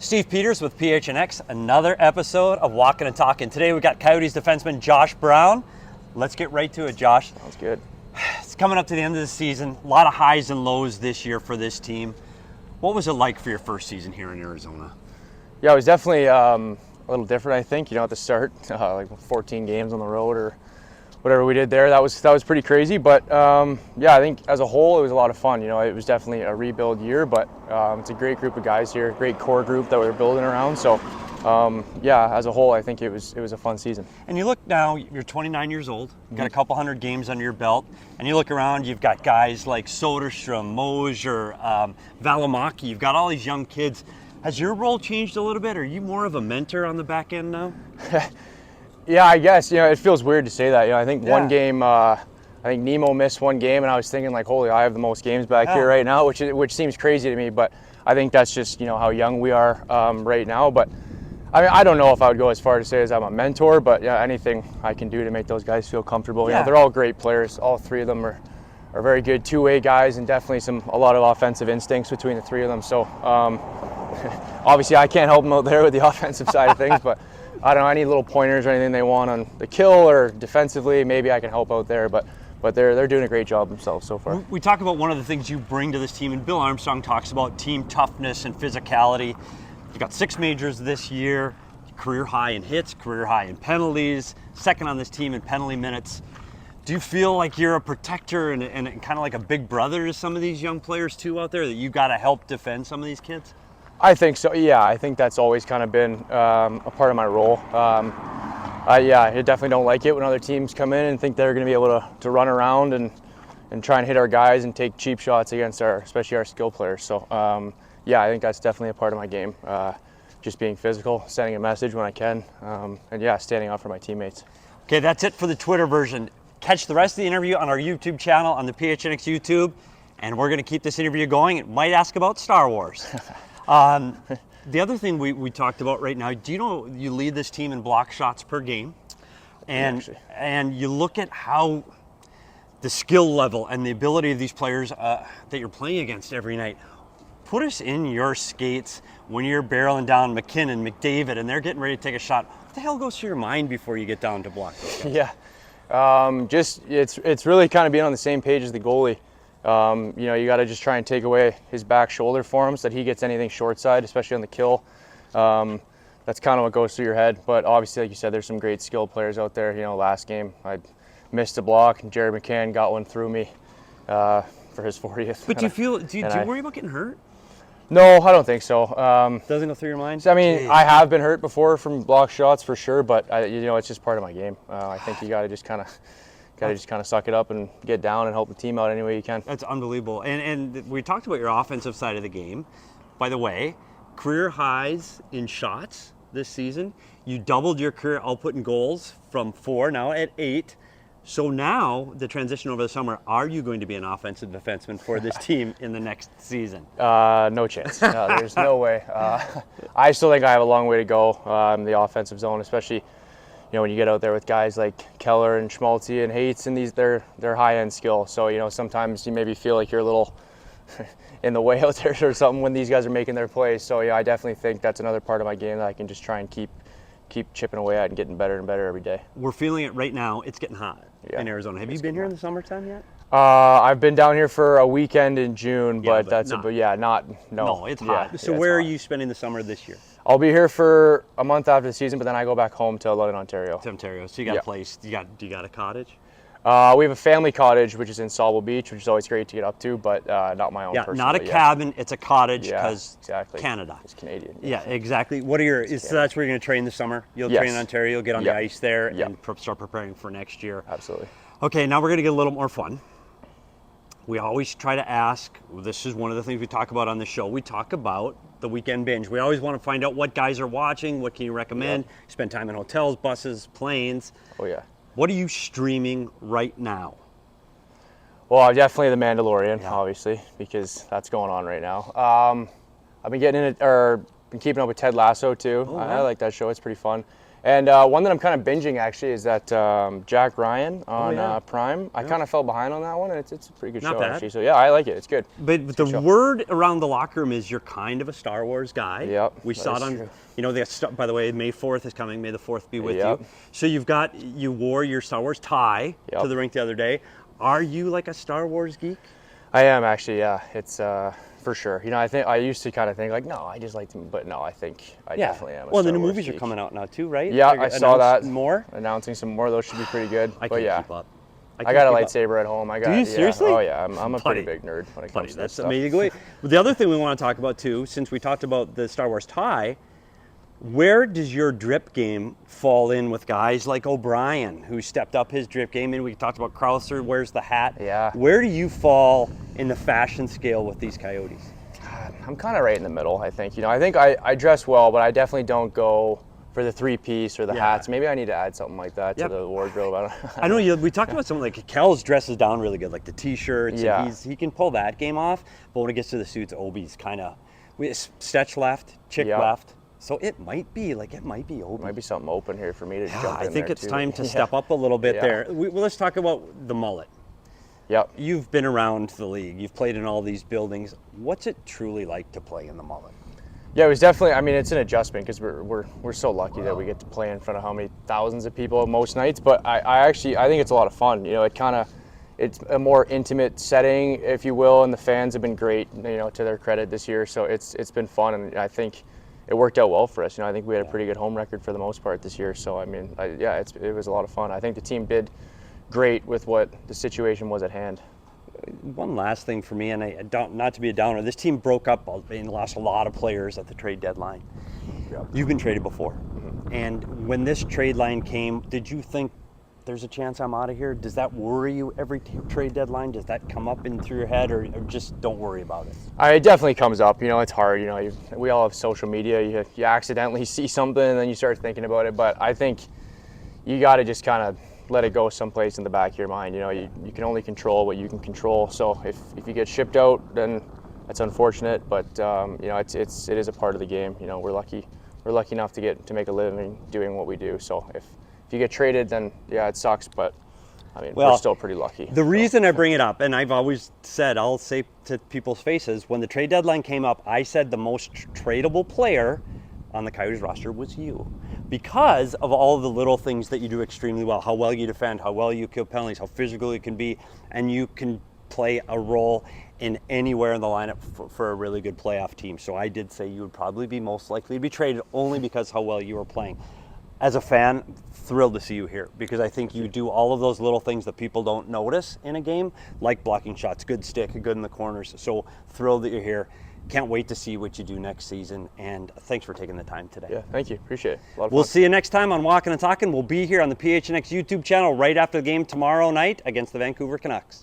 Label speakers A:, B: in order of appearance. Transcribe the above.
A: Steve Peters with PHNX, another episode of Walkin and Talkin. Today we got Coyotes defenseman Josh Brown. Let's get right to it, Josh.
B: Sounds good.
A: It's coming up to the end of the season. A lot of highs and lows this year for this team. What was it like for your first season here in Arizona?
B: Yeah, it was definitely a little different, I think. At the start, like 14 games on the road or whatever we did there. That was pretty crazy. But yeah, I think as a whole, it was a lot of fun. It was definitely a rebuild year, but it's a great group of guys here, great core group that we were building around. So yeah, as a whole, I think it was a fun season.
A: And you look now, you're 29 years old, you've got a couple hundred games under your belt, and you look around, you've got guys like Soderstrom, Mosier, Valimaki, you've got all these young kids. Has your role changed a little bit? Are you more of a mentor on the back end now?
B: Yeah, I guess. It feels weird to say that. I think one game, I think Nemo missed one game, and I was thinking like, holy, I have the most games back here right now, which seems crazy to me. But I think that's just how young we are right now. But I mean, I don't know if I would go as far to say as I'm a mentor, but yeah, anything I can do to make those guys feel comfortable. They're all great players. All three of them are very good two-way guys, and definitely a lot of offensive instincts between the three of them. So obviously, I can't help them out there with the offensive side of things, but I don't know, any little pointers or anything they want on the kill or defensively, maybe I can help out there, but they're doing a great job themselves so far.
A: We talk about one of the things you bring to this team, and Bill Armstrong talks about team toughness and physicality. You've got 6 majors this year, career high in hits, career high in penalties, second on this team in penalty minutes. Do you feel like you're a protector and kind of like a big brother to some of these young players too out there, that you've got to help defend some of these kids?
B: I think so, yeah. I think that's always kind of been a part of my role. I definitely don't like it when other teams come in and think they're going to be able to run around and try and hit our guys and take cheap shots against especially our skill players. So yeah, I think that's definitely a part of my game. Just being physical, sending a message when I can, and yeah, standing up for my teammates.
A: Okay, that's it for the Twitter version. Catch the rest of the interview on our YouTube channel, on the PHNX YouTube, and we're going to keep this interview going. It might ask about Star Wars. The other thing we talked about right now, do you know you lead this team in block shots per game? And you look at how the skill level and the ability of these players that you're playing against every night. Put us in your skates when you're barreling down McKinnon, McDavid, and they're getting ready to take a shot. What the hell goes through your mind before you get down to block those shots?
B: Yeah, just it's really kind of being on the same page as the goalie. You got to just try and take away his back shoulder for him so that he gets anything short side, especially on the kill. That's kind of what goes through your head. But obviously, like you said, there's some great skilled players out there. Last game I missed a block, and Jared McCann got one through me for his 40th.
A: But do you worry about getting hurt?
B: No, I don't think so.
A: Doesn't go through your mind?
B: I mean, I have been hurt before from block shots for sure, but it's just part of my game. I think you got to just kind of suck it up and get down and help the team out any way you can.
A: That's unbelievable. And we talked about your offensive side of the game. By the way, career highs in shots this season. You doubled your career output in goals from 4, now at 8. So now, the transition over the summer, are you going to be an offensive defenseman for this team in the next season?
B: No chance. No, there's no way. I still think I have a long way to go in the offensive zone, especially when you get out there with guys like Keller and Schmaltz and Hates, and they're high-end skill. So sometimes you maybe feel like you're a little in the way out there or something when these guys are making their plays. So yeah, I definitely think that's another part of my game that I can just try and keep chipping away at and getting better and better every day.
A: We're feeling it right now. It's getting hot in Arizona. Have you been here in the summertime yet?
B: I've been down here for a weekend in June, but it's hot.
A: Yeah, so where are you spending the summer this year?
B: I'll be here for a month after the season, but then I go back home to London, Ontario.
A: To Ontario. So you got a place. Do you got a cottage?
B: We have a family cottage, which is in Sauble Beach, which is always great to get up to, but not my own personal.
A: Not a cabin, it's a cottage, because Canada.
B: It's Canadian.
A: Yeah, exactly. So that's where you're going to train this summer? You'll train in Ontario, you'll get on the ice there, and start preparing for next year.
B: Absolutely.
A: Okay, now we're going to get a little more fun. We always try to ask, this is one of the things we talk about on the show, we talk about the weekend binge. We always want to find out what guys are watching, what can you recommend, spend time in hotels, buses, planes.
B: Oh yeah.
A: What are you streaming right now?
B: Well, definitely The Mandalorian, obviously, because that's going on right now. I've been been keeping up with Ted Lasso too. I like that show. It's pretty fun. And one that I'm kind of binging actually is that Jack Ryan on Prime. I kind of fell behind on that one, and it's a pretty good
A: Not
B: show
A: bad.
B: actually. So yeah, I like it. It's good.
A: But the word around the locker room is you're kind of a Star Wars guy.
B: Yep.
A: We saw it on,
B: true.
A: you know, by the way, May 4th is coming. May the 4th be with
B: Yep.
A: you. So you wore your Star Wars tie to the rink the other day. Are you like a Star Wars geek?
B: I am actually, yeah. It's for sure. You know, I think I used to kind of think like, no, I just like them, but no, I think I definitely am.
A: Well, the new movies are coming out now too, right?
B: Yeah, I saw that.
A: More
B: Announcing some more. Those should be pretty good.
A: I can't keep up.
B: I got a lightsaber at home.
A: Do you seriously?
B: Oh yeah, I'm a pretty big nerd when it comes to that
A: That's
B: stuff.
A: amazing. The other thing we want to talk about too, since we talked about the Star Wars tie, where does your drip game fall in with guys like O'Brien, who stepped up his drip game? And we talked about Krauser, wears the hat.
B: Yeah.
A: Where do you fall in the fashion scale with these Coyotes?
B: I'm kind of right in the middle, I think. You know, I think I dress well, but I definitely don't go for the three-piece or the hats. Maybe I need to add something like that to the wardrobe.
A: I know we talked about something like Kel's dresses down really good, like the T-shirts.
B: Yeah.
A: And he can pull that game off, but when it gets to the suits, Obi's kind of Stetch left, Chick left. So it might be Obi.
B: Might be something open here for me to jump in
A: I think
B: there
A: it's
B: too.
A: time to step up a little bit there. Let's talk about the mullet.
B: Yep.
A: You've been around the league. You've played in all these buildings. What's it truly like to play in the mullet?
B: Yeah, it was definitely. I mean, it's an adjustment because we're so lucky that we get to play in front of how many thousands of people most nights. But I think it's a lot of fun. You know, it's a more intimate setting, if you will, and the fans have been great. You know, to their credit this year. So it's been fun, and I think it worked out well for us. You know, I think we had a pretty good home record for the most part this year. So I mean, it was a lot of fun. I think the team did great with what the situation was at hand.
A: One last thing for me, and I don't, not to be a downer, this team broke up and lost a lot of players at the trade deadline.
B: Yep.
A: You've been traded before. And when this trade line came, did you think there's a chance I'm out of here? Does that worry you every trade deadline? Does that come up in through your head, or just don't worry about it?
B: It definitely comes up. You know, it's hard. You know, we all have social media. You accidentally see something and then you start thinking about it. But I think you got to just kind of let it go someplace in the back of your mind. You know, you can only control what you can control. So if you get shipped out, then that's unfortunate. But you know, it is a part of the game. You know, we're lucky enough to make a living doing what we do. So if you get traded, then yeah, it sucks. But I mean, we're still pretty lucky.
A: The reason I bring it up, and I've always said, I'll say to people's faces, when the trade deadline came up, I said the most tradable player on the Coyotes roster was you, because of all the little things that you do extremely well, how well you defend, how well you kill penalties, how physical you can be, and you can play a role in anywhere in the lineup for a really good playoff team. So I did say you would probably be most likely to be traded only because how well you were playing. As a fan, thrilled to see you here, because I think you do all of those little things that people don't notice in a game, like blocking shots, good stick, good in the corners. So thrilled that you're here. Can't wait to see what you do next season, and thanks for taking the time today.
B: Yeah, thank you. Appreciate it. A lot of
A: We'll
B: fun.
A: see you next time on Walkin and Talkin. We'll be here on the PHNX YouTube channel right after the game tomorrow night against the Vancouver Canucks.